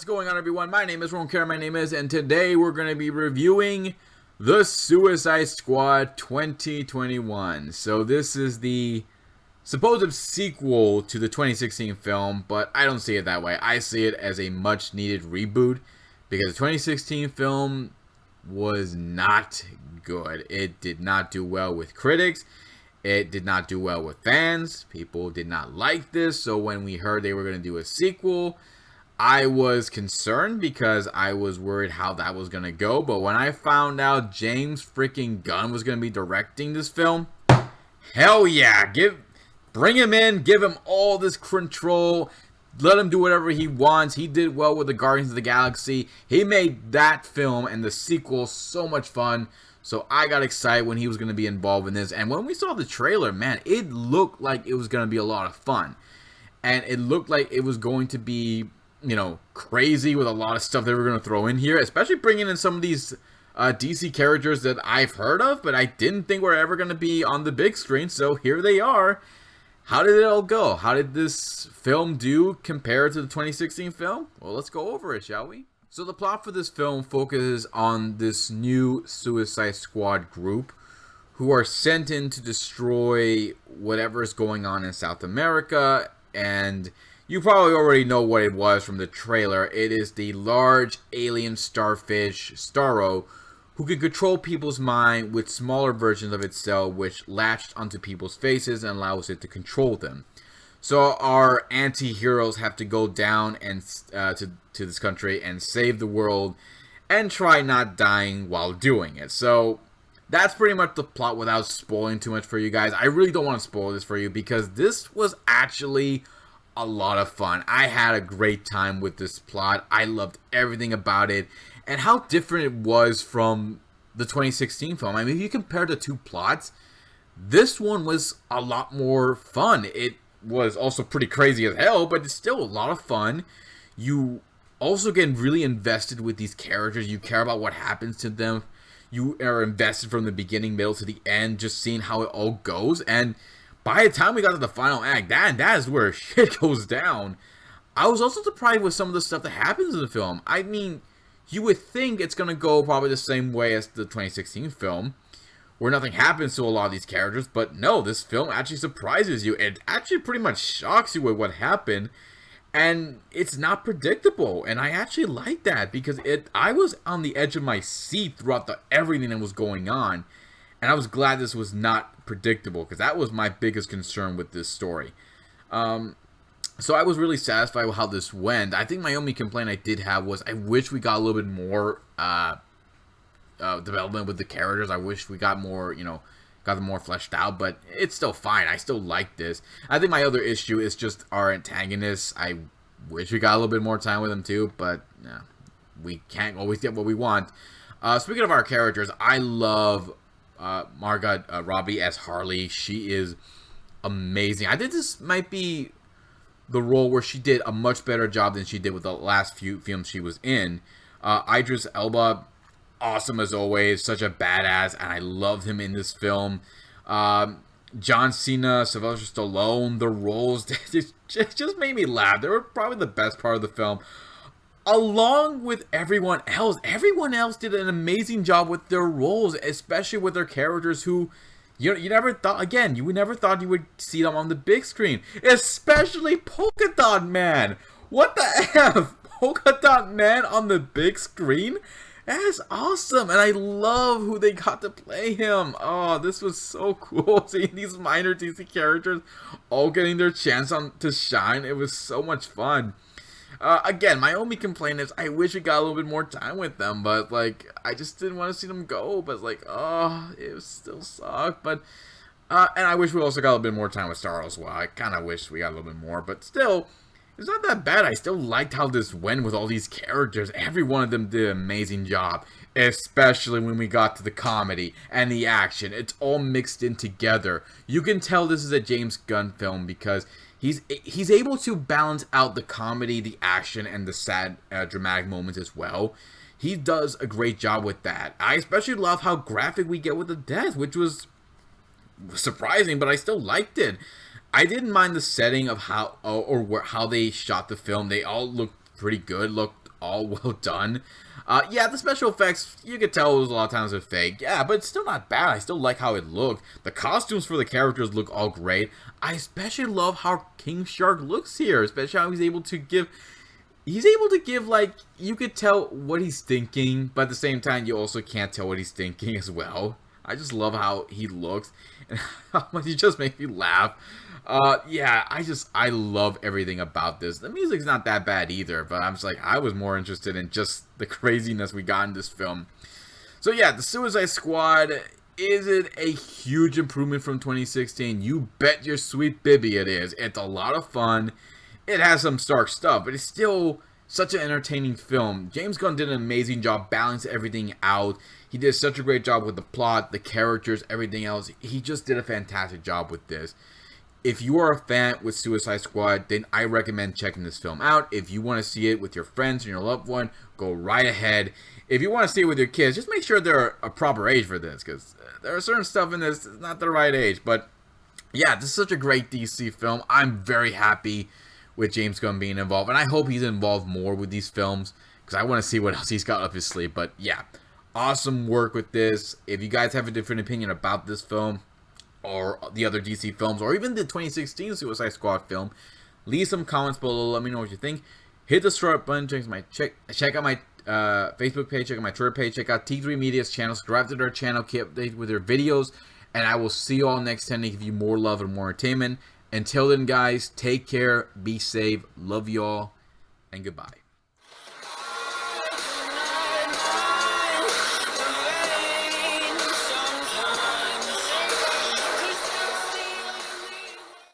What's going on, everyone? My name is and today we're going to be reviewing The Suicide Squad 2021. So this is the supposed sequel to the 2016 film, but I don't see it that way. I see it as a much needed reboot because the 2016 film was not good. It did not do well with critics. It did not do well with fans. People did not like this, so when we heard they were going to do a sequel, I was concerned because I was worried how that was going to go. But when I found out James freaking Gunn was going to be directing this film, hell yeah, bring him in, give him all this control, let him do whatever he wants. He did well with the Guardians of the Galaxy. He made that film and the sequel so much fun. So I got excited when he was going to be involved in this. And when we saw the trailer, man, it looked like it was going to be a lot of fun. And it looked like it was going to be, you know, crazy with a lot of stuff they were going to throw in here. Especially bringing in some of these DC characters that I've heard of, but I didn't think were ever going to be on the big screen. So here they are. How did it all go? How did this film do compared to the 2016 film? Well, let's go over it, shall we? So the plot for this film focuses on this new Suicide Squad group who are sent in to destroy whatever is going on in South America, and you probably already know what it was from the trailer. It is the large alien starfish, Starro, who can control people's mind with smaller versions of itself which latched onto people's faces and allows it to control them. So our anti-heroes have to go down and to this country and save the world and try not dying while doing it. So that's pretty much the plot without spoiling too much for you guys. I really don't want to spoil this for you because this was actually a lot of fun. I had a great time with this plot. I loved everything about it and how different it was from the 2016 film. I mean, if you compare the two plots, this one was a lot more fun. It was also pretty crazy as hell, but it's still a lot of fun. You also get really invested with these characters. You care about what happens to them. You are invested from the beginning, middle to the end, just seeing how it all goes. And by the time we got to the final act, that is where shit goes down. I was also surprised with some of the stuff that happens in the film. I mean, you would think it's going to go probably the same way as the 2016 film, where nothing happens to a lot of these characters, but no, this film actually surprises you. It actually pretty much shocks you with what happened, and it's not predictable, and I actually like that, because I was on the edge of my seat throughout everything that was going on, and I was glad this was not predictable, because that was my biggest concern with this story. So I was really satisfied with how this went. I think my only complaint I did have was I wish we got a little bit more development with the characters. I wish we got more, got them more fleshed out, but it's still fine. I still like this. I think my other issue is just our antagonists. I wish we got a little bit more time with them too, but we can't always get what we want. Speaking of our characters, I love Margot Robbie as Harley. She is amazing. I think this might be the role where she did a much better job than she did with the last few films she was in. Idris Elba, awesome as always, such a badass, and I loved him in this film. John Cena, Sylvester Stallone, the roles just made me laugh. They were probably the best part of the film. Along with everyone else did an amazing job with their roles, especially with their characters who you never thought, you never thought you would see them on the big screen. Especially Polka Dot Man. What the F? Polka Dot Man on the big screen? That's awesome, and I love who they got to play him. Oh, this was so cool, seeing these minor DC characters all getting their chance to shine. It was so much fun. Again, my only complaint is I wish we got a little bit more time with them, but, I just didn't want to see them go, but, it still sucked, but, and I wish we also got a little bit more time with Starro as well. I kind of wish we got a little bit more, but still, it's not that bad. I still liked how this went with all these characters. Every one of them did an amazing job, especially when we got to the comedy and the action. It's all mixed in together. You can tell this is a James Gunn film because he's able to balance out the comedy, the action, and the sad, dramatic moments as well. He does a great job with that. I especially love how graphic we get with the death, which was surprising, but I still liked it. I didn't mind the setting of how they shot the film. They all looked pretty good, looked all well done. Yeah, the special effects, you could tell it was a lot of times are fake. Yeah, but it's still not bad. I still like how it looked. The costumes for the characters look all great. I especially love how King Shark looks here, especially how he's able to give, like, you could tell what he's thinking, but at the same time, you also can't tell what he's thinking as well. I just love how he looks, and how much he just makes me laugh. Yeah, I love everything about this. The music's not that bad either, but I'm just like, I was more interested in just the craziness we got in this film. So yeah, the Suicide Squad, is it a huge improvement from 2016? You bet your sweet bibby it is. It's a lot of fun. It has some stark stuff, but it's still such an entertaining film. James Gunn did an amazing job balancing everything out. He did such a great job with the plot, the characters, everything else. He just did a fantastic job with this. If you are a fan with Suicide Squad, then I recommend checking this film out. If you want to see it with your friends and your loved one, go right ahead. If you want to see it with your kids, just make sure they're a proper age for this, because there are certain stuff in this that's not the right age. But yeah, this is such a great DC film. I'm very happy with James Gunn being involved, and I hope he's involved more with these films, because I want to see what else he's got up his sleeve. But yeah, awesome work with this. If you guys have a different opinion about this film, or the other DC films, or even the 2016 Suicide Squad film, leave some comments below. Let me know what you think. Hit the subscribe button. Check out my Facebook page. Check out my Twitter page. Check out T3 Media's channel. Subscribe to their channel. Keep updated with their videos. And I will see you all next time to give you more love and more entertainment. Until then, guys, take care. Be safe. Love y'all. And goodbye.